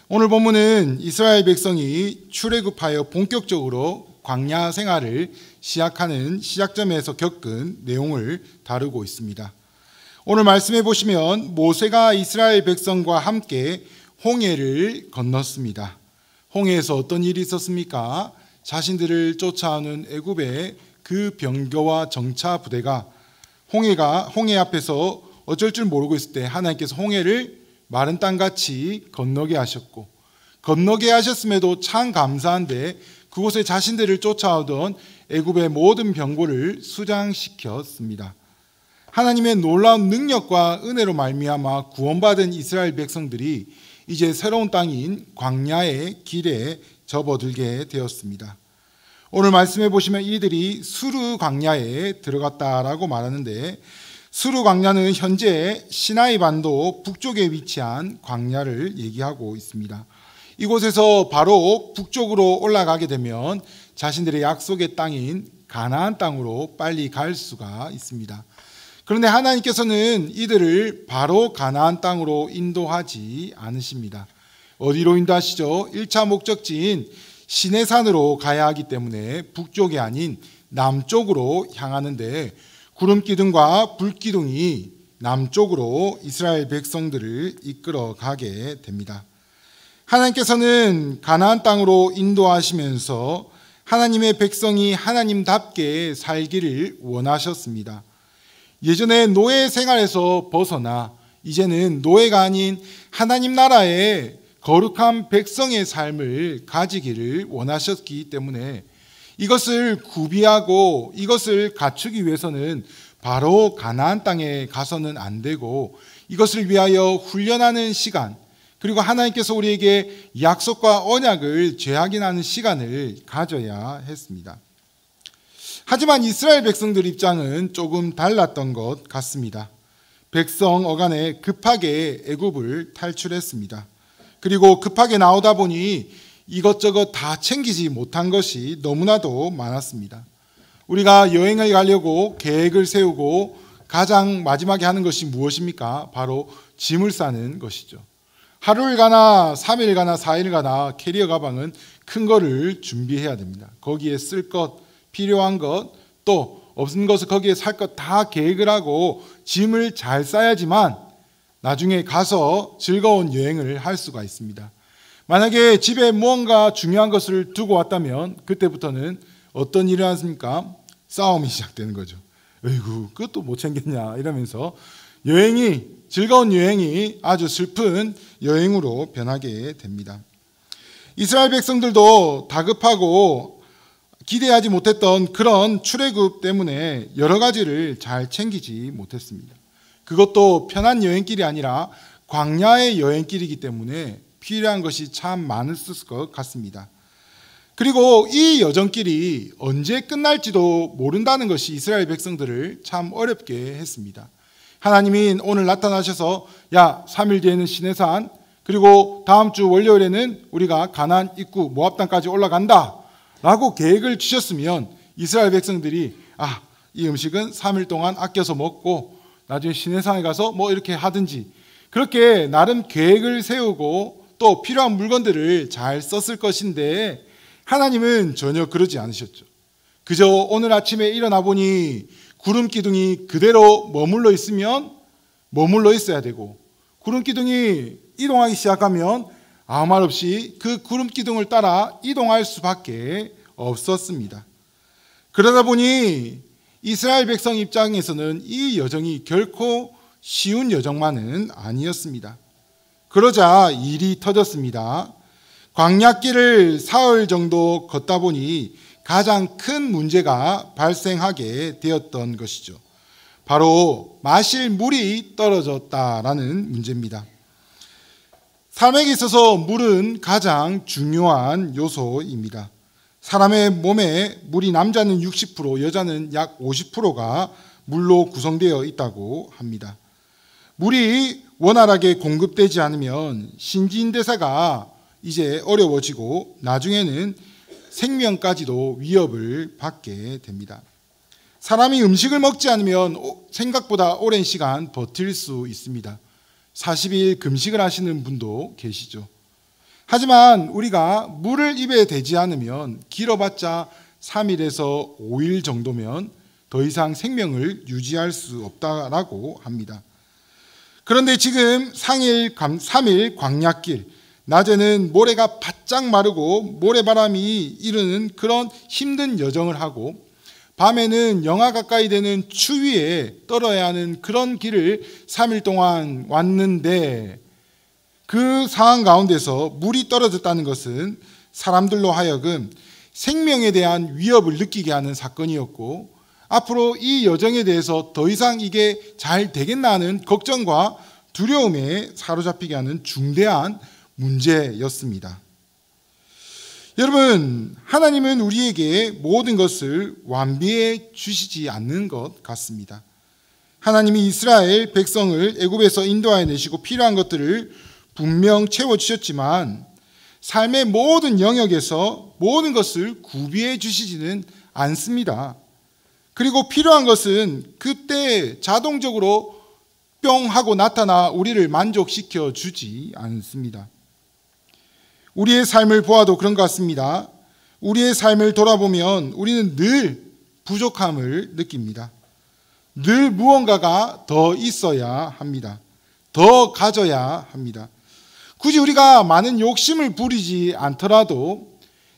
오늘 본문은 이스라엘 백성이 출애굽하여 본격적으로 광야 생활을 시작하는 시작점에서 겪은 내용을 다루고 있습니다. 오늘 말씀해 보시면 모세가 이스라엘 백성과 함께 홍해를 건넜습니다. 홍해에서 어떤 일이 있었습니까? 자신들을 쫓아오는 애굽의 그 병거와 정차 부대가 홍해 앞에서 어쩔 줄 모르고 있을 때 하나님께서 홍해를 마른 땅같이 건너게 하셨고, 건너게 하셨음에도 참 감사한데 그곳에 자신들을 쫓아오던 애굽의 모든 병거를 수장시켰습니다. 하나님의 놀라운 능력과 은혜로 말미암아 구원받은 이스라엘 백성들이 이제 새로운 땅인 광야의 길에 접어들게 되었습니다. 오늘 말씀해 보시면 이들이 수르 광야에 들어갔다라고 말하는데, 수르 광야는 현재 시나이 반도 북쪽에 위치한 광야를 얘기하고 있습니다. 이곳에서 바로 북쪽으로 올라가게 되면 자신들의 약속의 땅인 가나안 땅으로 빨리 갈 수가 있습니다. 그런데 하나님께서는 이들을 바로 가나안 땅으로 인도하지 않으십니다. 어디로 인도하시죠? 1차 목적지인 시내산으로 가야 하기 때문에 북쪽이 아닌 남쪽으로 향하는데, 구름기둥과 불기둥이 남쪽으로 이스라엘 백성들을 이끌어 가게 됩니다. 하나님께서는 가나안 땅으로 인도하시면서 하나님의 백성이 하나님답게 살기를 원하셨습니다. 예전에 노예 생활에서 벗어나 이제는 노예가 아닌 하나님 나라의 거룩한 백성의 삶을 가지기를 원하셨기 때문에 이것을 구비하고 이것을 갖추기 위해서는 바로 가나안 땅에 가서는 안 되고, 이것을 위하여 훈련하는 시간, 그리고 하나님께서 우리에게 약속과 언약을 재확인하는 시간을 가져야 했습니다. 하지만 이스라엘 백성들 입장은 조금 달랐던 것 같습니다. 백성 어간에 급하게 애굽을 탈출했습니다. 그리고 급하게 나오다 보니 이것저것 다 챙기지 못한 것이 너무나도 많았습니다. 우리가 여행을 가려고 계획을 세우고 가장 마지막에 하는 것이 무엇입니까? 바로 짐을 싸는 것이죠. 하루를 가나 3일 가나 4일 가나 캐리어 가방은 큰 거를 준비해야 됩니다. 거기에 쓸 것, 필요한 것, 또 없는 것을 거기에 살 것 다 계획을 하고 짐을 잘 싸야지만 나중에 가서 즐거운 여행을 할 수가 있습니다. 만약에 집에 무언가 중요한 것을 두고 왔다면 그때부터는 어떤 일이 일어났습니까? 싸움이 시작되는 거죠. 어이구, 그것도 못 챙겼냐 이러면서 즐거운 여행이 아주 슬픈 여행으로 변하게 됩니다. 이스라엘 백성들도 다급하고 기대하지 못했던 그런 출애굽 때문에 여러 가지를 잘 챙기지 못했습니다. 그것도 편한 여행길이 아니라 광야의 여행길이기 때문에 필요한 것이 참 많았을 것 같습니다. 그리고 이 여정길이 언제 끝날지도 모른다는 것이 이스라엘 백성들을 참 어렵게 했습니다. 하나님이 오늘 나타나셔서 3일 뒤에는 시내산, 그리고 다음 주 월요일에는 우리가 가나안 입구 모압 땅까지 올라간다 라고 계획을 주셨으면 이스라엘 백성들이 이 음식은 3일 동안 아껴서 먹고 나중에 시내산에 가서 뭐 이렇게 하든지 그렇게 나름 계획을 세우고 또 필요한 물건들을 잘 썼을 것인데, 하나님은 전혀 그러지 않으셨죠. 그저 오늘 아침에 일어나 보니 구름 기둥이 그대로 머물러 있으면 머물러 있어야 되고, 구름 기둥이 이동하기 시작하면 아무 말 없이 그 구름 기둥을 따라 이동할 수밖에 없었습니다. 그러다 보니 이스라엘 백성 입장에서는 이 여정이 결코 쉬운 여정만은 아니었습니다. 그러자 일이 터졌습니다. 광야길을 사흘 정도 걷다 보니 가장 큰 문제가 발생하게 되었던 것이죠. 바로 마실 물이 떨어졌다라는 문제입니다. 삶에 있어서 물은 가장 중요한 요소입니다. 사람의 몸에 물이 남자는 60%, 여자는 약 50%가 물로 구성되어 있다고 합니다. 물이 원활하게 공급되지 않으면 신진대사가 이제 어려워지고 나중에는 생명까지도 위협을 받게 됩니다. 사람이 음식을 먹지 않으면 생각보다 오랜 시간 버틸 수 있습니다. 40일 금식을 하시는 분도 계시죠. 하지만 우리가 물을 입에 대지 않으면 길어봤자 3일에서 5일 정도면 더 이상 생명을 유지할 수 없다라고 합니다. 그런데 지금 3일 광야길, 낮에는 모래가 바짝 마르고 모래바람이 이르는 그런 힘든 여정을 하고, 밤에는 영하 가까이 되는 추위에 떨어야 하는 그런 길을 3일 동안 왔는데, 그 상황 가운데서 물이 떨어졌다는 것은 사람들로 하여금 생명에 대한 위협을 느끼게 하는 사건이었고, 앞으로 이 여정에 대해서 더 이상 이게 잘 되겠나 하는 걱정과 두려움에 사로잡히게 하는 중대한 문제였습니다. 여러분, 하나님은 우리에게 모든 것을 완비해 주시지 않는 것 같습니다. 하나님이 이스라엘 백성을 애굽에서 인도하여 내시고 필요한 것들을 분명 채워주셨지만 삶의 모든 영역에서 모든 것을 구비해 주시지는 않습니다. 그리고 필요한 것은 그때 자동적으로 뿅 하고 나타나 우리를 만족시켜 주지 않습니다. 우리의 삶을 보아도 그런 것 같습니다. 우리의 삶을 돌아보면 우리는 늘 부족함을 느낍니다. 늘 무언가가 더 있어야 합니다. 더 가져야 합니다. 굳이 우리가 많은 욕심을 부리지 않더라도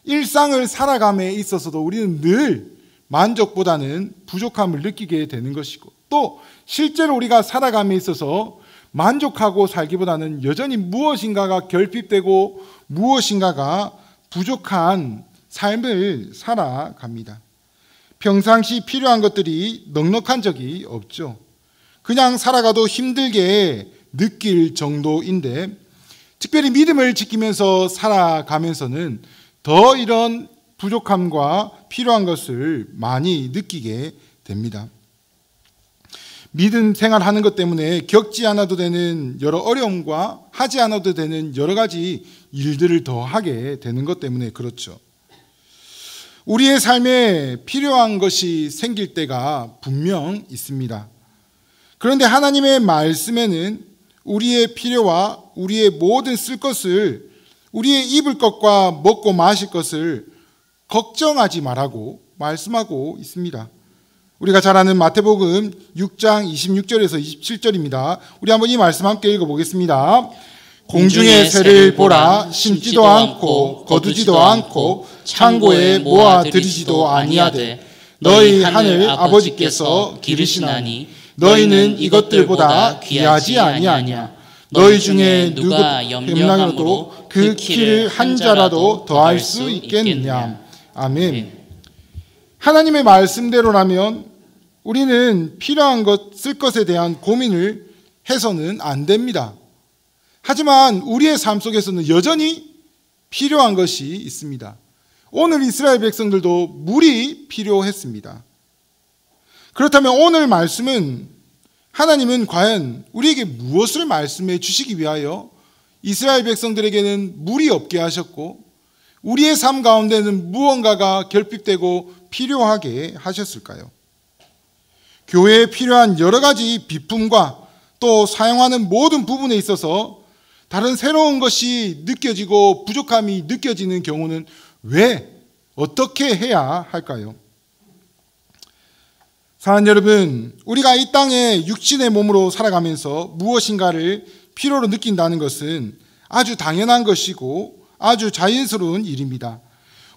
일상을 살아감에 있어서도 우리는 늘 만족보다는 부족함을 느끼게 되는 것이고, 또 실제로 우리가 살아감에 있어서 만족하고 살기보다는 여전히 무엇인가가 결핍되고 무엇인가가 부족한 삶을 살아갑니다. 평상시 필요한 것들이 넉넉한 적이 없죠. 그냥 살아가도 힘들게 느낄 정도인데, 특별히 믿음을 지키면서 살아가면서는 더 이런 부족함과 필요한 것을 많이 느끼게 됩니다. 믿음 생활하는 것 때문에 겪지 않아도 되는 여러 어려움과 하지 않아도 되는 여러 가지 일들을 더 하게 되는 것 때문에 그렇죠. 우리의 삶에 필요한 것이 생길 때가 분명 있습니다. 그런데 하나님의 말씀에는 우리의 필요와 우리의 모든 쓸 것을, 우리의 입을 것과 먹고 마실 것을 걱정하지 말라고 말씀하고 있습니다. 우리가 잘 아는 마태복음 6장 26절에서 27절입니다. 우리 한번 이 말씀 함께 읽어보겠습니다. 공중의 새를 보라. 심지도 않고 거두지도 않고 창고에 모아 들이지도 아니하되 너희 하늘 아버지께서 기르시나니 너희는 이것들보다 귀하지 아니하냐. 너희 중에 누가 염려함으로 그 키를 한 자라도 더할 수 있겠느냐. 아멘. 하나님의 말씀대로라면 우리는 필요한 것, 쓸 것에 대한 고민을 해서는 안 됩니다. 하지만 우리의 삶 속에서는 여전히 필요한 것이 있습니다. 오늘 이스라엘 백성들도 물이 필요했습니다. 그렇다면 오늘 말씀은, 하나님은 과연 우리에게 무엇을 말씀해 주시기 위하여 이스라엘 백성들에게는 물이 없게 하셨고 우리의 삶 가운데는 무언가가 결핍되고 필요하게 하셨을까요? 교회에 필요한 여러 가지 비품과 또 사용하는 모든 부분에 있어서 다른 새로운 것이 느껴지고 부족함이 느껴지는 경우는 왜, 어떻게 해야 할까요? 사랑하는 여러분, 우리가 이 땅에 육신의 몸으로 살아가면서 무엇인가를 필요로 느낀다는 것은 아주 당연한 것이고 아주 자연스러운 일입니다.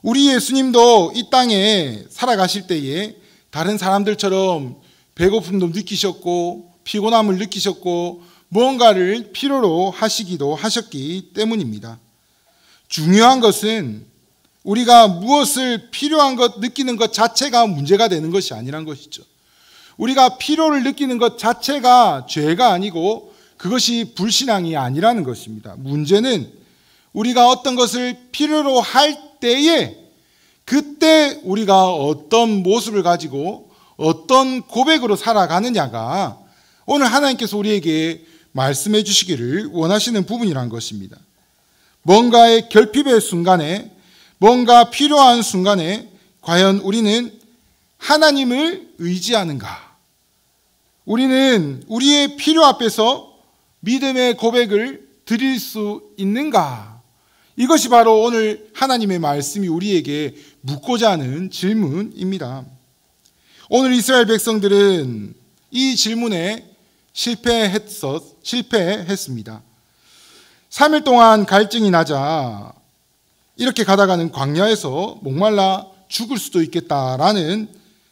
우리 예수님도 이 땅에 살아가실 때에 다른 사람들처럼 배고픔도 느끼셨고 피곤함을 느끼셨고 무언가를 필요로 하시기도 하셨기 때문입니다. 중요한 것은 우리가 무엇을 필요한 것 느끼는 것 자체가 문제가 되는 것이 아니란 것이죠. 우리가 필요를 느끼는 것 자체가 죄가 아니고 그것이 불신앙이 아니라는 것입니다. 문제는 우리가 어떤 것을 필요로 할 때에 그때 우리가 어떤 모습을 가지고 어떤 고백으로 살아가느냐가 오늘 하나님께서 우리에게 말씀해 주시기를 원하시는 부분이란 것입니다. 뭔가의 결핍의 순간에, 뭔가 필요한 순간에 과연 우리는 하나님을 의지하는가? 우리는 우리의 필요 앞에서 믿음의 고백을 드릴 수 있는가? 이것이 바로 오늘 하나님의 말씀이 우리에게 묻고자 하는 질문입니다. 오늘 이스라엘 백성들은 이 질문에 실패했습니다. 3일 동안 갈증이 나자 이렇게 가다가는 광야에서 목말라 죽을 수도 있겠다라는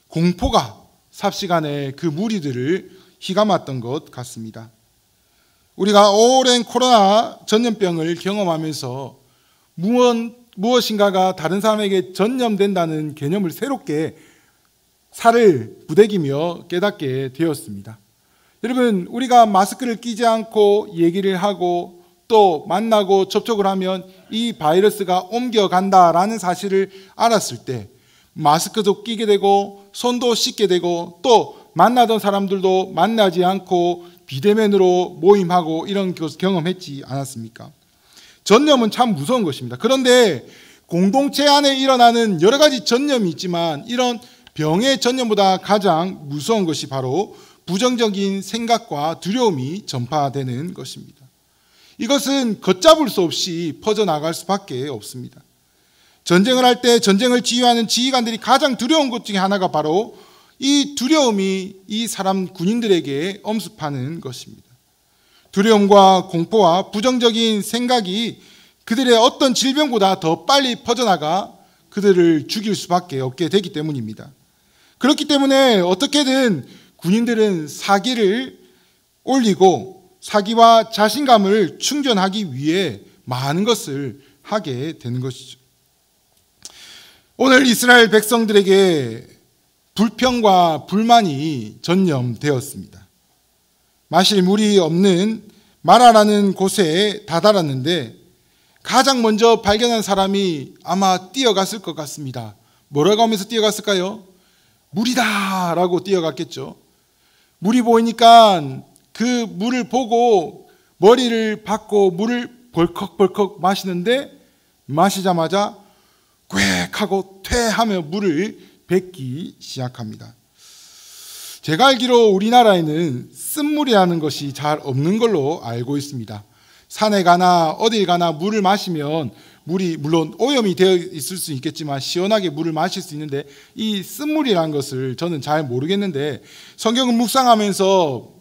공포가 삽시간에 그 무리들을 휘감았던 것 같습니다. 우리가 오랜 코로나 전염병을 경험하면서 무엇인가가 다른 사람에게 전염된다는 개념을 새롭게 살을 부대기며 깨닫게 되었습니다. 여러분, 우리가 마스크를 끼지 않고 얘기를 하고 또 만나고 접촉을 하면 이 바이러스가 옮겨간다라는 사실을 알았을 때 마스크도 끼게 되고 손도 씻게 되고 또 만나던 사람들도 만나지 않고 비대면으로 모임하고 이런 것을 경험했지 않았습니까? 전염은 참 무서운 것입니다. 그런데 공동체 안에 일어나는 여러 가지 전염이 있지만 이런 병의 전염보다 가장 무서운 것이 바로 부정적인 생각과 두려움이 전파되는 것입니다. 이것은 걷잡을 수 없이 퍼져나갈 수밖에 없습니다. 전쟁을 할 때 전쟁을 지휘하는 지휘관들이 가장 두려운 것 중에 하나가 바로 이 두려움이 이 사람 군인들에게 엄습하는 것입니다. 두려움과 공포와 부정적인 생각이 그들의 어떤 질병보다 더 빨리 퍼져나가 그들을 죽일 수밖에 없게 되기 때문입니다. 그렇기 때문에 어떻게든 군인들은 사기를 올리고 사기와 자신감을 충전하기 위해 많은 것을 하게 되는 것이죠. 오늘 이스라엘 백성들에게 불평과 불만이 전염되었습니다. 마실 물이 없는 마라라는 곳에 다다랐는데 가장 먼저 발견한 사람이 아마 뛰어갔을 것 같습니다. 뭐라고 하면서 뛰어갔을까요? 물이다 라고 뛰어갔겠죠. 물이 보이니까 그 물을 보고 머리를 박고 물을 벌컥벌컥 마시는데 마시자마자 꽥 하고 퇴하며 물을 뱉기 시작합니다. 제가 알기로 우리나라에는 쓴물이라는 것이 잘 없는 걸로 알고 있습니다. 산에 가나 어딜 가나 물을 마시면 물이 물론 오염이 되어 있을 수 있겠지만 시원하게 물을 마실 수 있는데 이 쓴물이라는 것을 저는 잘 모르겠는데 성경을 묵상하면서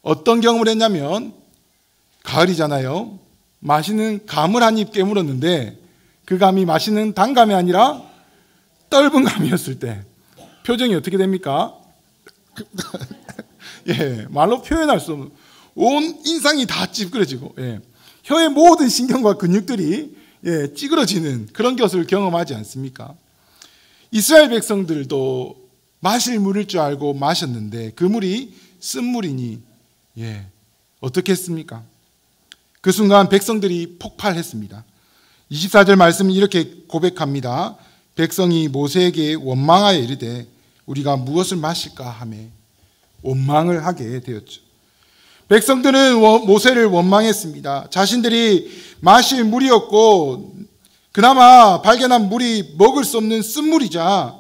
어떤 경험을 했냐면 가을이잖아요. 맛있는 감을 한 입 깨물었는데 그 감이 맛있는 단감이 아니라 떫은 감이었을 때 표정이 어떻게 됩니까? 예, 말로 표현할 수 없는 온 인상이 다 찌그러지고 혀의 모든 신경과 근육들이 찌그러지는 그런 것을 경험하지 않습니까? 이스라엘 백성들도 마실 물일 줄 알고 마셨는데 그 물이 쓴물이니 어떻게 했습니까? 그 순간 백성들이 폭발했습니다. 24절 말씀은 이렇게 고백합니다. 백성이 모세에게 원망하여 이르되 우리가 무엇을 마실까 하며 원망을 하게 되었죠. 백성들은 모세를 원망했습니다. 자신들이 마실 물이 없고 그나마 발견한 물이 먹을 수 없는 쓴물이자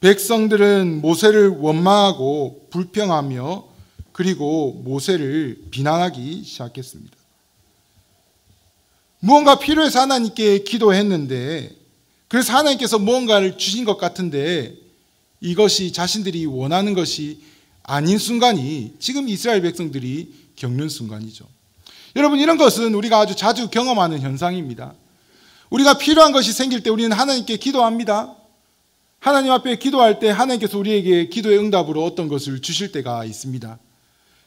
백성들은 모세를 원망하고 불평하며 그리고 모세를 비난하기 시작했습니다. 무언가 필요해서 하나님께 기도했는데 그래서 하나님께서 무언가를 주신 것 같은데 이것이 자신들이 원하는 것이 아닌 순간이 지금 이스라엘 백성들이 겪는 순간이죠. 여러분, 이런 것은 우리가 아주 자주 경험하는 현상입니다. 우리가 필요한 것이 생길 때 우리는 하나님께 기도합니다. 하나님 앞에 기도할 때 하나님께서 우리에게 기도의 응답으로 어떤 것을 주실 때가 있습니다.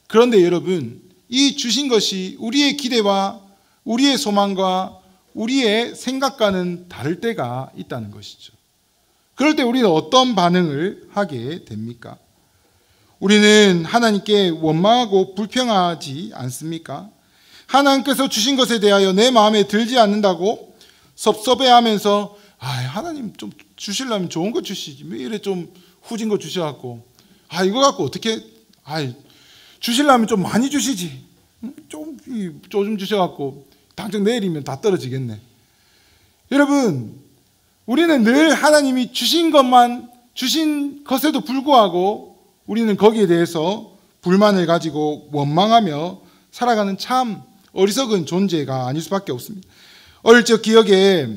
그런데 여러분, 이 주신 것이 우리의 기대와 우리의 소망과 우리의 생각과는 다를 때가 있다는 것이죠. 그럴 때 우리는 어떤 반응을 하게 됩니까? 우리는 하나님께 원망하고 불평하지 않습니까? 하나님께서 주신 것에 대하여 내 마음에 들지 않는다고 섭섭해하면서 하나님 좀 주시려면 좋은 거 주시지 왜 이래 좀 후진 거 주셔갖고 이거 갖고 어떻게 주시려면 좀 많이 주시지 좀 주셔갖고 당장 내일이면 다 떨어지겠네. 여러분, 우리는 늘 하나님이 주신 것에도 불구하고 우리는 거기에 대해서 불만을 가지고 원망하며 살아가는 참 어리석은 존재가 아닐 수밖에 없습니다. 어릴 적 기억에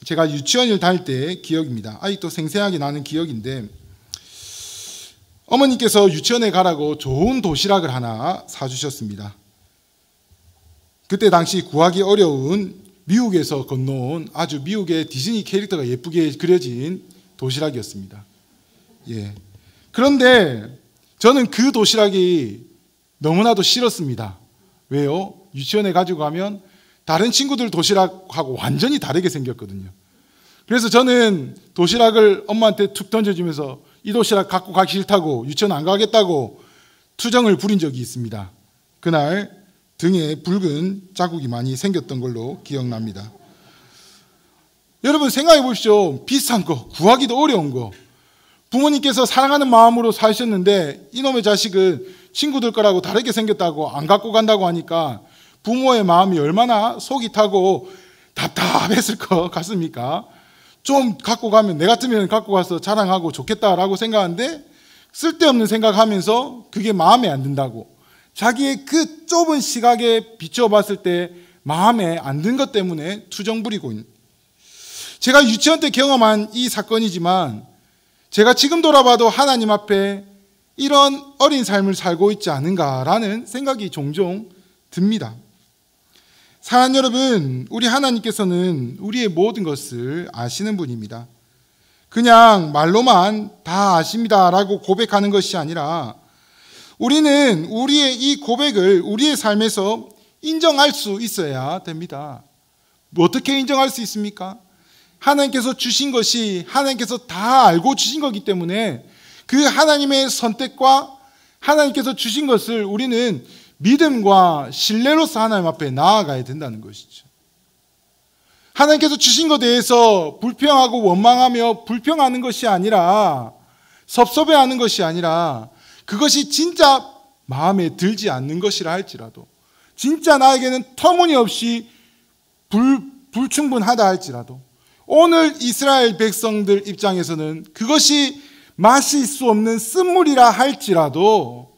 제가 유치원을 다닐 때 기억입니다. 아직도 생생하게 나는 기억인데 어머니께서 유치원에 가라고 좋은 도시락을 하나 사주셨습니다. 그때 당시 구하기 어려운 미국에서 건너온 아주 미국의 디즈니 캐릭터가 예쁘게 그려진 도시락이었습니다. 예. 그런데 저는 그 도시락이 너무나도 싫었습니다. 왜요? 유치원에 가지고 가면 다른 친구들 도시락하고 완전히 다르게 생겼거든요. 그래서 저는 도시락을 엄마한테 툭 던져주면서 이 도시락 갖고 가기 싫다고 유치원 안 가겠다고 투정을 부린 적이 있습니다. 그날 등에 붉은 자국이 많이 생겼던 걸로 기억납니다. 여러분 생각해 보십시오. 비싼 거, 구하기도 어려운 거 부모님께서 사랑하는 마음으로 사셨는데 이놈의 자식은 친구들 거라고 다르게 생겼다고 안 갖고 간다고 하니까 부모의 마음이 얼마나 속이 타고 답답했을 것 같습니까? 좀 갖고 가면 내 같으면 갖고 가서 자랑하고 좋겠다라고 생각하는데 쓸데없는 생각하면서 그게 마음에 안 든다고 자기의 그 좁은 시각에 비춰봤을 때 마음에 안 든 것 때문에 투정 부리고 있는 제가 유치원 때 경험한 이 사건이지만 제가 지금 돌아봐도 하나님 앞에 이런 어린 삶을 살고 있지 않은가라는 생각이 종종 듭니다. 사랑하는 여러분, 우리 하나님께서는 우리의 모든 것을 아시는 분입니다. 그냥 말로만 다 아십니다라고 고백하는 것이 아니라 우리는 우리의 이 고백을 우리의 삶에서 인정할 수 있어야 됩니다. 어떻게 인정할 수 있습니까? 하나님께서 주신 것이 하나님께서 다 알고 주신 거기 때문에 그 하나님의 선택과 하나님께서 주신 것을 우리는 믿음과 신뢰로서 하나님 앞에 나아가야 된다는 것이죠. 하나님께서 주신 것에 대해서 불평하고 원망하며 불평하는 것이 아니라 섭섭해하는 것이 아니라 그것이 진짜 마음에 들지 않는 것이라 할지라도 진짜 나에게는 터무니없이 불충분하다 할지라도 오늘 이스라엘 백성들 입장에서는 그것이 마실 수 없는 쓴물이라 할지라도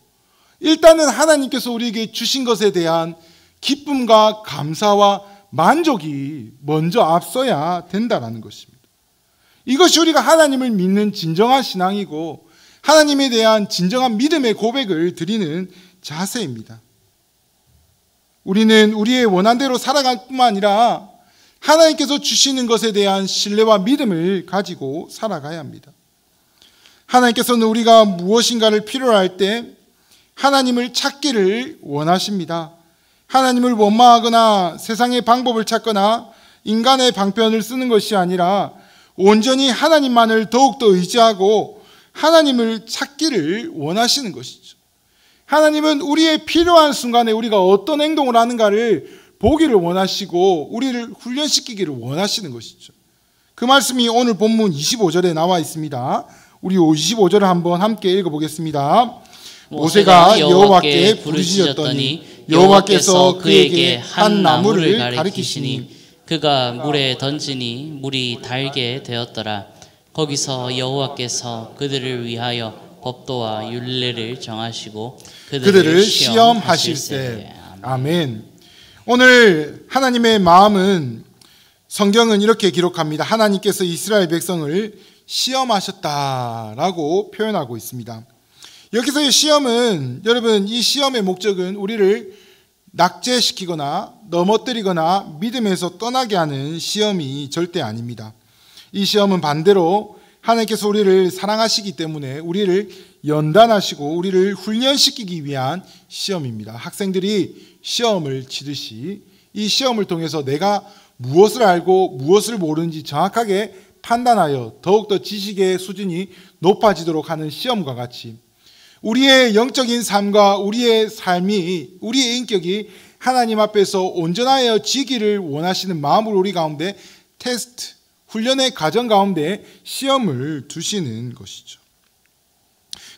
일단은 하나님께서 우리에게 주신 것에 대한 기쁨과 감사와 만족이 먼저 앞서야 된다는 것입니다. 이것이 우리가 하나님을 믿는 진정한 신앙이고 하나님에 대한 진정한 믿음의 고백을 드리는 자세입니다. 우리는 우리의 원한대로 살아갈 뿐만 아니라 하나님께서 주시는 것에 대한 신뢰와 믿음을 가지고 살아가야 합니다. 하나님께서는 우리가 무엇인가를 필요로 할 때 하나님을 찾기를 원하십니다. 하나님을 원망하거나 세상의 방법을 찾거나 인간의 방편을 쓰는 것이 아니라 온전히 하나님만을 더욱더 의지하고 하나님을 찾기를 원하시는 것이죠. 하나님은 우리의 필요한 순간에 우리가 어떤 행동을 하는가를 보기를 원하시고 우리를 훈련시키기를 원하시는 것이죠. 그 말씀이 오늘 본문 25절에 나와 있습니다. 우리 25절을 한번 함께 읽어보겠습니다. 모세가 여호와께 부르짖었더니 여호와께서 그에게 한 나무를 가리키시니 그가 물에 던지니 물이 달게 되었더라. 거기서 여호와께서 그들을 위하여 법도와 율례를 정하시고 그들을 시험하실세. 아멘. 오늘 하나님의 마음은 성경은 이렇게 기록합니다. 하나님께서 이스라엘 백성을 시험하셨다라고 표현하고 있습니다. 여기서의 시험은 여러분 이 시험의 목적은 우리를 낙제시키거나 넘어뜨리거나 믿음에서 떠나게 하는 시험이 절대 아닙니다. 이 시험은 반대로 하나님께서 우리를 사랑하시기 때문에 우리를 연단하시고 우리를 훈련시키기 위한 시험입니다. 학생들이 시험을 치듯이 이 시험을 통해서 내가 무엇을 알고 무엇을 모르는지 정확하게 판단하여 더욱더 지식의 수준이 높아지도록 하는 시험과 같이 우리의 영적인 삶과 우리의 삶이 우리의 인격이 하나님 앞에서 온전하여지기를 원하시는 마음으로 우리 가운데 테스트, 훈련의 과정 가운데 시험을 두시는 것이죠.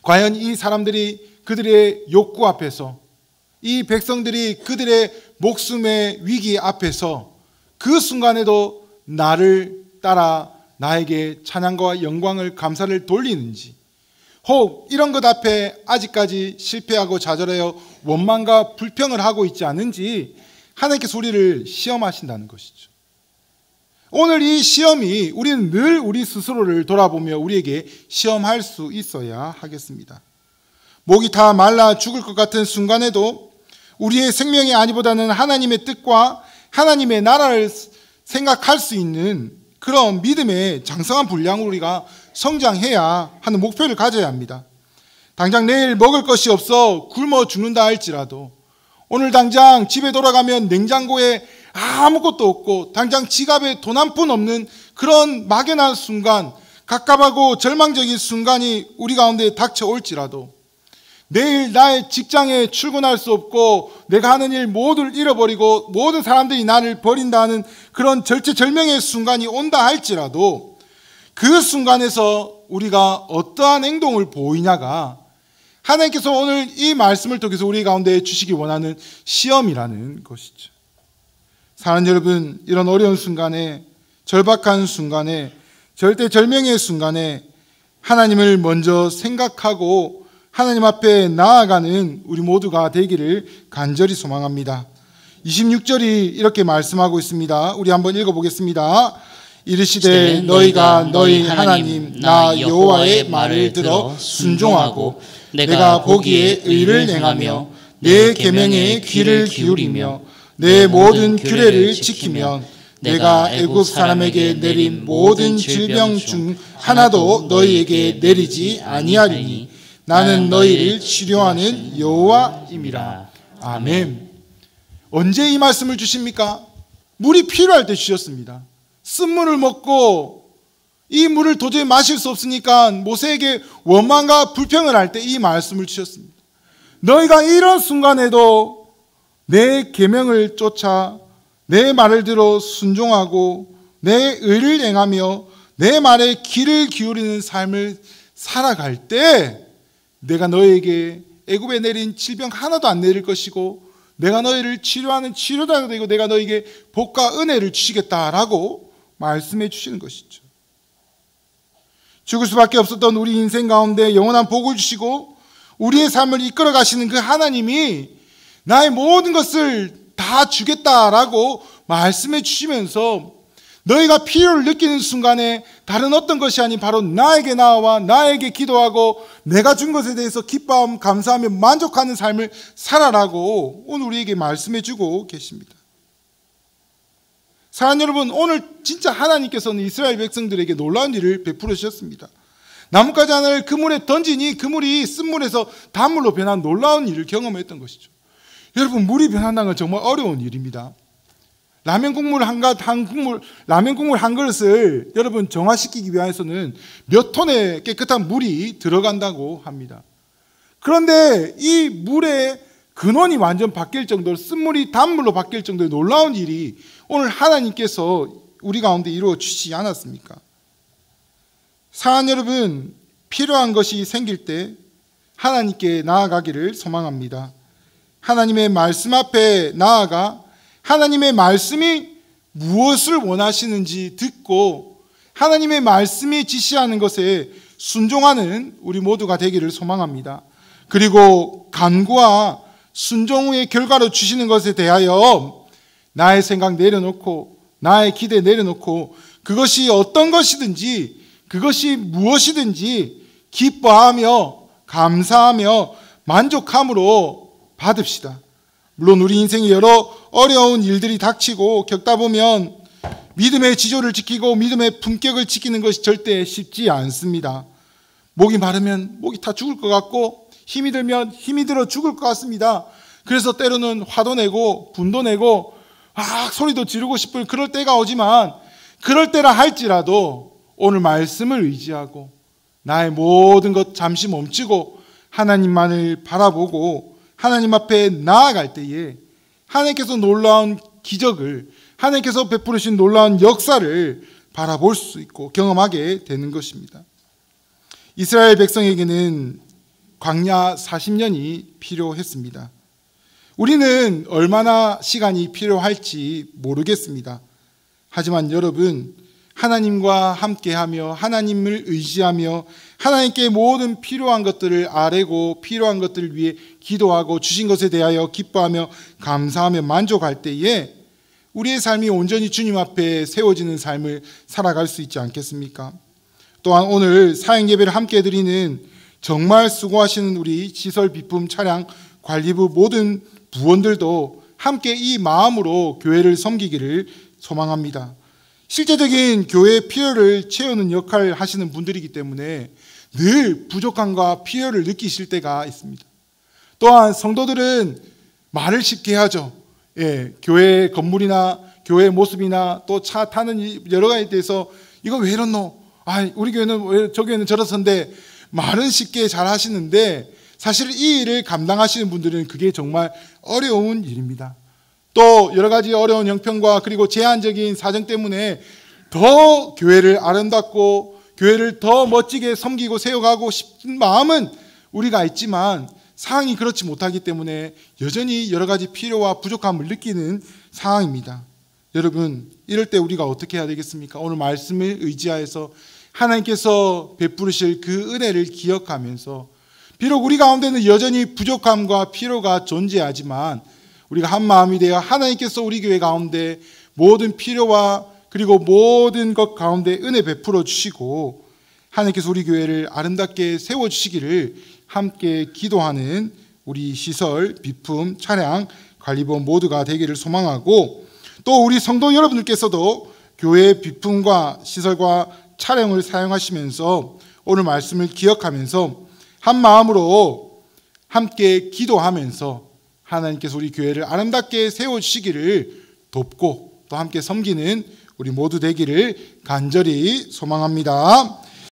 과연 이 사람들이 그들의 욕구 앞에서 이 백성들이 그들의 목숨의 위기 앞에서 그 순간에도 나를 따라 나에게 찬양과 영광을 감사를 돌리는지 혹 이런 것 앞에 아직까지 실패하고 좌절하여 원망과 불평을 하고 있지 않은지 하나님께서 우리를 시험하신다는 것이죠. 오늘 이 시험이 우리는 늘 우리 스스로를 돌아보며 우리에게 시험할 수 있어야 하겠습니다. 목이 다 말라 죽을 것 같은 순간에도 우리의 생명의 안위보다는 하나님의 뜻과 하나님의 나라를 생각할 수 있는 그런 믿음의 장성한 분량으로 우리가 성장해야 하는 목표를 가져야 합니다. 당장 내일 먹을 것이 없어 굶어 죽는다 할지라도 오늘 당장 집에 돌아가면 냉장고에 아무것도 없고 당장 지갑에 돈 한 푼 없는 그런 막연한 순간, 갑갑하고 절망적인 순간이 우리 가운데 닥쳐올지라도 내일 나의 직장에 출근할 수 없고 내가 하는 일 모두를 잃어버리고 모든 사람들이 나를 버린다는 그런 절체절명의 순간이 온다 할지라도 그 순간에서 우리가 어떠한 행동을 보이냐가 하나님께서 오늘 이 말씀을 통해서 우리 가운데 주시기 원하는 시험이라는 것이죠. 사랑하는 여러분, 이런 어려운 순간에, 절박한 순간에, 절대절명의 순간에 하나님을 먼저 생각하고 하나님 앞에 나아가는 우리 모두가 되기를 간절히 소망합니다. 26절이 이렇게 말씀하고 있습니다. 우리 한번 읽어보겠습니다. 이르시되 너희가 너희 하나님 나 여호와의 말을 들어 순종하고 내가 보기에 의를 행하며 내 계명에 귀를 기울이며 내 모든 규례를 지키면 내가 애굽 사람에게 내린 모든 질병 중 하나도 너희에게 내리지 아니하리니 나는 너희를 치료하는 여호와임이라. 아멘. 언제 이 말씀을 주십니까? 물이 필요할 때 주셨습니다. 쓴물을 먹고 이 물을 도저히 마실 수 없으니까 모세에게 원망과 불평을 할 때 이 말씀을 주셨습니다. 너희가 이런 순간에도 내 계명을 쫓아 내 말을 들어 순종하고 내 의를 행하며 내 말에 귀를 기울이는 삶을 살아갈 때 내가 너희에게 애굽에 내린 질병 하나도 안 내릴 것이고 내가 너희를 치료하는 치료자가 되고 내가 너희에게 복과 은혜를 주시겠다라고 말씀해 주시는 것이죠. 죽을 수밖에 없었던 우리 인생 가운데 영원한 복을 주시고 우리의 삶을 이끌어 가시는 그 하나님이 나의 모든 것을 다 주겠다라고 말씀해 주시면서 너희가 필요를 느끼는 순간에 다른 어떤 것이 아닌 바로 나에게 나와 나에게 기도하고 내가 준 것에 대해서 기뻐하며 감사하며 만족하는 삶을 살아라고 오늘 우리에게 말씀해 주고 계십니다. 사랑하는 여러분, 오늘 진짜 하나님께서는 이스라엘 백성들에게 놀라운 일을 베풀어 주셨습니다. 나뭇가지 하나를 그물에 던지니 그물이 쓴물에서 단물로 변한 놀라운 일을 경험했던 것이죠. 여러분, 물이 변한다는 건 정말 어려운 일입니다. 라면 국물 한 그릇을 여러분 정화시키기 위해서는 몇 톤의 깨끗한 물이 들어간다고 합니다. 그런데 이 물의 근원이 완전 바뀔 정도로 쓴물이 단물로 바뀔 정도의 놀라운 일이 오늘 하나님께서 우리 가운데 이루어 주시지 않았습니까? 사랑하는 여러분, 필요한 것이 생길 때 하나님께 나아가기를 소망합니다. 하나님의 말씀 앞에 나아가 하나님의 말씀이 무엇을 원하시는지 듣고 하나님의 말씀이 지시하는 것에 순종하는 우리 모두가 되기를 소망합니다. 그리고 간구와 순종의 결과로 주시는 것에 대하여 나의 생각 내려놓고 나의 기대 내려놓고 그것이 어떤 것이든지 그것이 무엇이든지 기뻐하며 감사하며 만족함으로 받읍시다. 물론 우리 인생에 여러 어려운 일들이 닥치고 겪다 보면 믿음의 지조를 지키고 믿음의 품격을 지키는 것이 절대 쉽지 않습니다. 목이 마르면 목이 다 죽을 것 같고 힘이 들면 힘이 들어 죽을 것 같습니다. 그래서 때로는 화도 내고 분도 내고 소리도 지르고 싶을 그럴 때가 오지만 그럴 때라 할지라도 오늘 말씀을 의지하고 나의 모든 것 잠시 멈추고 하나님만을 바라보고 하나님 앞에 나아갈 때에 하나님께서 놀라운 기적을 하나님께서 베푸르신 놀라운 역사를 바라볼 수 있고 경험하게 되는 것입니다. 이스라엘 백성에게는 광야 40년이 필요했습니다. 우리는 얼마나 시간이 필요할지 모르겠습니다. 하지만 여러분, 하나님과 함께하며 하나님을 의지하며 하나님께 모든 필요한 것들을 아뢰고 필요한 것들을 위해 기도하고 주신 것에 대하여 기뻐하며 감사하며 만족할 때에 우리의 삶이 온전히 주님 앞에 세워지는 삶을 살아갈 수 있지 않겠습니까? 또한 오늘 사역 예배를 함께 드리는 정말 수고하시는 우리 시설 비품 차량 관리부 모든 부원들도 함께 이 마음으로 교회를 섬기기를 소망합니다. 실제적인 교회의 필요를 채우는 역할을 하시는 분들이기 때문에 늘 부족함과 필요를 느끼실 때가 있습니다. 또한 성도들은 말을 쉽게 하죠. 교회 건물이나 교회 모습이나 또 차 타는 여러 가지에 대해서 이거 왜 이렇노? 우리 교회는 왜 저 교회는 저렇던데 말은 쉽게 잘 하시는데 사실 이 일을 감당하시는 분들은 그게 정말 어려운 일입니다. 또 여러 가지 어려운 형편과 그리고 제한적인 사정 때문에 더 교회를 아름답고 교회를 더 멋지게 섬기고 세워가고 싶은 마음은 우리가 있지만 상황이 그렇지 못하기 때문에 여전히 여러 가지 필요와 부족함을 느끼는 상황입니다. 여러분, 이럴 때 우리가 어떻게 해야 되겠습니까? 오늘 말씀을 의지하여서 하나님께서 베푸실 그 은혜를 기억하면서 비록 우리 가운데는 여전히 부족함과 필요가 존재하지만 우리가 한 마음이 되어 하나님께서 우리 교회 가운데 모든 필요와 그리고 모든 것 가운데 은혜 베풀어 주시고 하나님께서 우리 교회를 아름답게 세워주시기를 함께 기도하는 우리 시설, 비품, 차량, 관리본 모두가 되기를 소망하고 또 우리 성도 여러분들께서도 교회 비품과 시설과 차량을 사용하시면서 오늘 말씀을 기억하면서 한 마음으로 함께 기도하면서 하나님께서 우리 교회를 아름답게 세워주시기를 돕고 또 함께 섬기는 우리 모두 되기를 간절히 소망합니다.